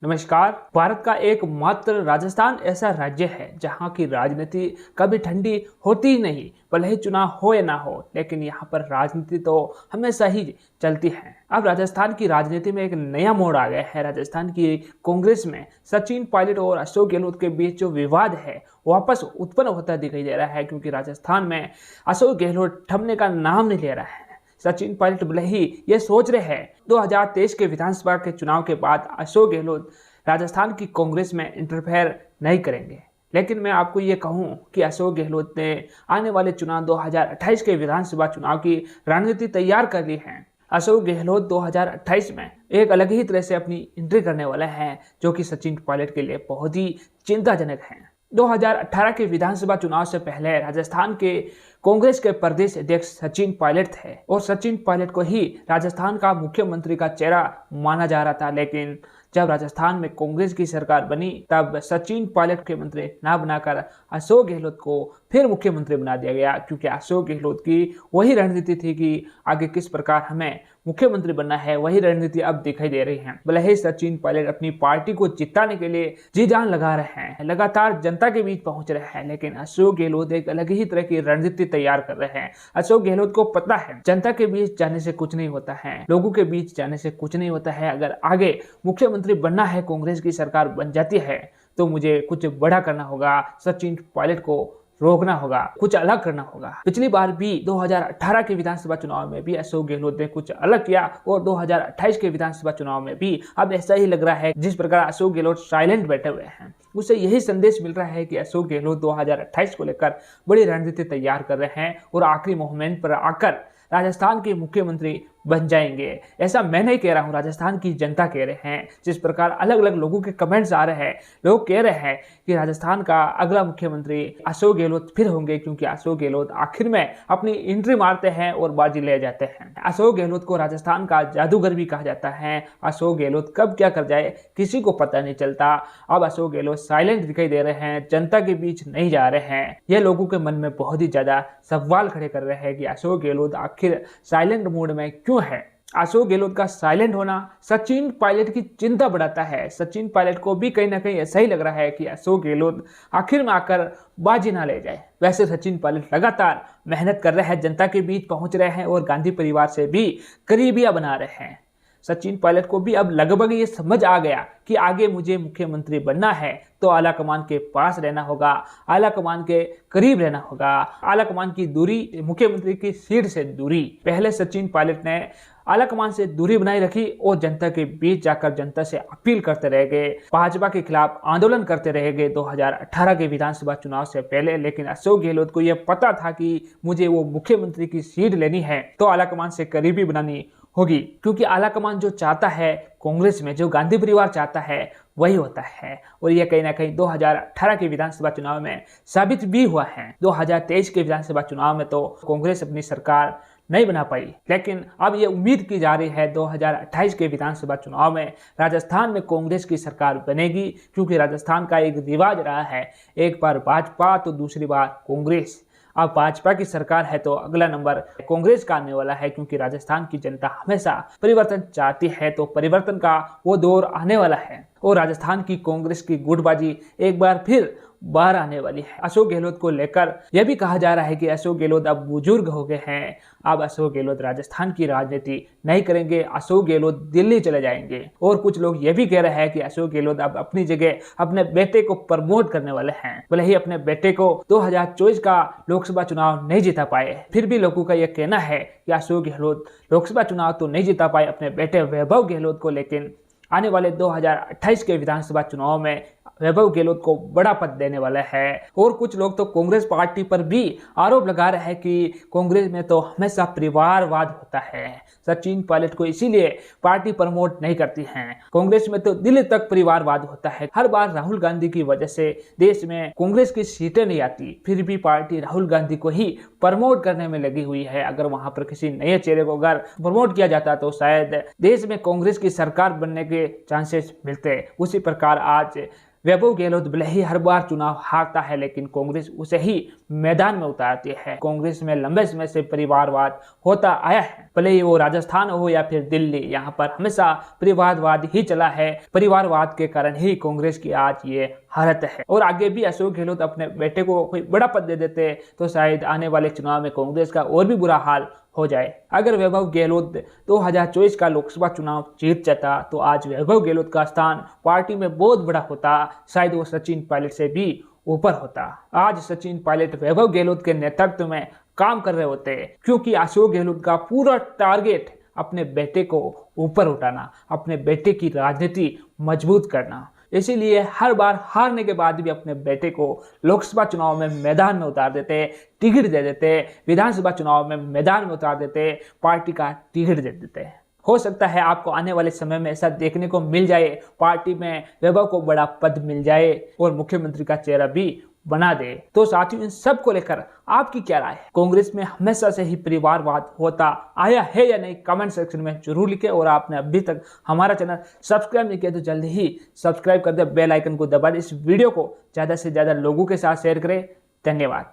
नमस्कार। भारत का एकमात्र राजस्थान ऐसा राज्य है जहां की राजनीति कभी ठंडी होती ही नहीं, भले ही चुनाव हो या ना हो, लेकिन यहां पर राजनीति तो हमेशा ही चलती है। अब राजस्थान की राजनीति में एक नया मोड़ आ गया है। राजस्थान की कांग्रेस में सचिन पायलट और अशोक गहलोत के बीच जो विवाद है वापस उत्पन्न होता दिखाई दे रहा है, क्योंकि राजस्थान में अशोक गहलोत थमने का नाम नहीं ले रहा है। सचिन पायलट भले ही ये सोच रहे हैं 2023 के विधानसभा के चुनाव के बाद अशोक गहलोत राजस्थान की कांग्रेस में इंटरफेयर नहीं करेंगे, लेकिन मैं आपको ये कहूं कि अशोक गहलोत ने आने वाले चुनाव 2028 के विधानसभा चुनाव की रणनीति तैयार कर ली है। अशोक गहलोत 2028 में एक अलग ही तरह से अपनी एंट्री करने वाले हैं, जो कि सचिन पायलट के लिए बहुत ही चिंताजनक है। 2018 के विधानसभा चुनाव से पहले राजस्थान के कांग्रेस के प्रदेश अध्यक्ष सचिन पायलट थे और सचिन पायलट को ही राजस्थान का मुख्यमंत्री का चेहरा माना जा रहा था। लेकिन जब राजस्थान में कांग्रेस की सरकार बनी तब सचिन पायलट मुख्यमंत्री ना बनाकर अशोक गहलोत को फिर मुख्यमंत्री बना दिया गया, क्योंकि अशोक गहलोत की वही रणनीति थी कि आगे किस प्रकार हमें मुख्यमंत्री बनना है, वही रणनीति अब दिखाई दे रही है। भले ही सचिन पायलट अपनी पार्टी को जिताने के लिए जी जान लगा रहे हैं, लगातार जनता के बीच पहुंच रहे हैं, लेकिन अशोक गहलोत एक अलग ही तरह की रणनीति तैयार कर रहे हैं। अशोक गहलोत को पता है जनता के बीच जाने से कुछ नहीं होता है, लोगों के बीच जाने से कुछ नहीं होता है। अगर आगे मुख्यमंत्री बनना है, कांग्रेस की सरकार बन जाती है, तो मुझे कुछ बड़ा करना होगा, सचिन पायलट को रोकना होगा, कुछ अलग करना होगा। पिछली बार भी 2018 के विधानसभा चुनाव में भी अशोक गहलोत ने कुछ अलग किया और 2028 के विधानसभा चुनाव में भी अब ऐसा ही लग रहा है। जिस प्रकार अशोक गहलोत साइलेंट बैठे हुए हैं, उससे यही संदेश मिल रहा है कि अशोक गहलोत 2028 को लेकर बड़ी रणनीति तैयार कर रहे हैं और आखिरी मोमेंट पर आकर राजस्थान के मुख्यमंत्री बन जाएंगे। ऐसा मैं नहीं कह रहा हूं, राजस्थान की जनता कह रहे हैं। जिस प्रकार अलग अलग लोगों के कमेंट्स आ रहे हैं, लोग कह रहे हैं कि राजस्थान का अगला मुख्यमंत्री अशोक गहलोत फिर होंगे, क्योंकि अशोक गहलोत आखिर में अपनी एंट्री मारते हैं और बाजी ले जाते हैं। अशोक गहलोत को राजस्थान का जादूगर भी कहा जाता है। अशोक गहलोत कब क्या कर जाए किसी को पता नहीं चलता। अब अशोक गहलोत साइलेंट दिखाई दे रहे हैं, जनता के बीच नहीं जा रहे हैं। यह लोगों के मन में बहुत ही ज्यादा सवाल खड़े कर रहे हैं कि अशोक गहलोत आखिर साइलेंट मोड में क्यों है। अशोक गहलोत का साइलेंट होना सचिन पायलट की चिंता बढ़ाता है। सचिन पायलट को भी कहीं ना कहीं ऐसा ही लग रहा है कि अशोक गहलोत आखिर में आकर बाजी ना ले जाए। वैसे सचिन पायलट लगातार मेहनत कर रहे हैं, जनता के बीच पहुंच रहे हैं और गांधी परिवार से भी करीबियां बना रहे हैं। सचिन पायलट को भी अब लगभग ये समझ आ गया कि आगे मुझे मुख्यमंत्री बनना है तो आला कमान के पास रहना होगा, आला कमान के करीब रहना होगा। आला कमान की दूरी, मुख्यमंत्री की सीट से दूरी। पहले सचिन पायलट ने आला कमान से दूरी बनाई रखी और जनता के बीच जाकर जनता से अपील करते रह गए, भाजपा के खिलाफ आंदोलन करते रह गए 2018 के विधानसभा चुनाव से पहले। लेकिन अशोक गहलोत को यह पता था कि मुझे वो मुख्यमंत्री की सीट लेनी है तो आला कमान से करीबी बनानी होगी, क्योंकि आला कमान जो चाहता है कांग्रेस में, जो गांधी परिवार चाहता है वही होता है। और यह कहीं ना कहीं 2018 के विधानसभा चुनाव में साबित भी हुआ है। 2023 के विधानसभा चुनाव में तो कांग्रेस अपनी सरकार नहीं बना पाई, लेकिन अब ये उम्मीद की जा रही है 2028 के विधानसभा चुनाव में राजस्थान में कांग्रेस की सरकार बनेगी, क्योंकि राजस्थान का एक रिवाज रहा है, एक बार भाजपा तो दूसरी बार कांग्रेस। अब भाजपा की सरकार है तो अगला नंबर कांग्रेस का आने वाला है, क्योंकि राजस्थान की जनता हमेशा परिवर्तन चाहती है, तो परिवर्तन का वो दौर आने वाला है और राजस्थान की कांग्रेस की गुटबाजी एक बार फिर बाहर आने वाली है। अशोक गहलोत को लेकर यह भी कहा जा रहा है कि अशोक गहलोत अब बुजुर्ग हो गए हैं, अब अशोक गहलोत राजस्थान की राजनीति नहीं करेंगे, अशोक गहलोत दिल्ली चले जाएंगे। और कुछ लोग यह भी कह रहे हैं कि अशोक गहलोत अब अपनी जगह अपने बेटे को प्रमोट करने वाले हैं। भले ही अपने बेटे को 2024 का लोकसभा चुनाव नहीं जिता पाए, फिर भी लोगों का यह कहना है कि अशोक गहलोत लोकसभा चुनाव तो नहीं जिता पाए अपने बेटे वैभव गहलोत को, लेकिन आने वाले 2028 के विधानसभा चुनाव में वैभव गहलोत को बड़ा पद देने वाला है। और कुछ लोग तो कांग्रेस पार्टी पर भी आरोप लगा रहे हैं कि कांग्रेस में तो हमेशा परिवारवाद होता है, सचिन पायलट को इसीलिए पार्टी प्रमोट नहीं करती है। कांग्रेस में तो दिल्ली तक परिवारवाद होता है। हर बार राहुल गांधी की वजह से देश में कांग्रेस की सीटें नहीं आती, फिर भी पार्टी राहुल गांधी को ही प्रमोट करने में लगी हुई है। अगर वहां पर किसी नए चेहरे को अगर प्रमोट किया जाता तो शायद देश में कांग्रेस की सरकार बनने के चांसेस मिलते। उसी प्रकार आज वैभव गहलोत भले ही हर बार चुनाव हारता है, लेकिन कांग्रेस उसे ही मैदान में उतारती है। कांग्रेस में लंबे समय से परिवारवाद होता आया है, भले ही वो राजस्थान हो या फिर दिल्ली, यहाँ पर हमेशा परिवारवाद ही चला है। परिवारवाद के कारण ही कांग्रेस की आज ये हालत है। और आगे भी अशोक गहलोत अपने बेटे को कोई बड़ा पद दे देते तो शायद आने वाले चुनाव में कांग्रेस का और भी बुरा हाल हो जाए। अगर वैभव गहलोत 2024 का लोकसभा चुनाव जीत जाता तो आज वैभव गहलोत का स्थान पार्टी में बहुत बड़ा होता, शायद वो सचिन पायलट से भी ऊपर होता। आज सचिन पायलट वैभव गहलोत के नेतृत्व में काम कर रहे होते, क्योंकि अशोक गहलोत का पूरा टारगेट अपने बेटे को ऊपर उठाना, अपने बेटे की राजनीति मजबूत करना। इसीलिए हर बार हारने के बाद भी अपने बेटे को लोकसभा चुनाव में मैदान में उतार देते, टिकट दे देते, विधानसभा चुनाव में मैदान में उतार देते, पार्टी का टिकट दे देते। हो सकता है आपको आने वाले समय में ऐसा देखने को मिल जाए, पार्टी में वैभव को बड़ा पद मिल जाए और मुख्यमंत्री का चेहरा भी बना दे। तो साथियों, इन सब को लेकर आपकी क्या राय है? कांग्रेस में हमेशा से ही परिवारवाद होता आया है या नहीं? कमेंट सेक्शन में जरूर लिखें। और आपने अभी तक हमारा चैनल सब्सक्राइब नहीं किया तो जल्दी ही सब्सक्राइब कर दे, बेल आइकन को दबा दे। इस वीडियो को ज़्यादा से ज़्यादा लोगों के साथ शेयर करें। धन्यवाद।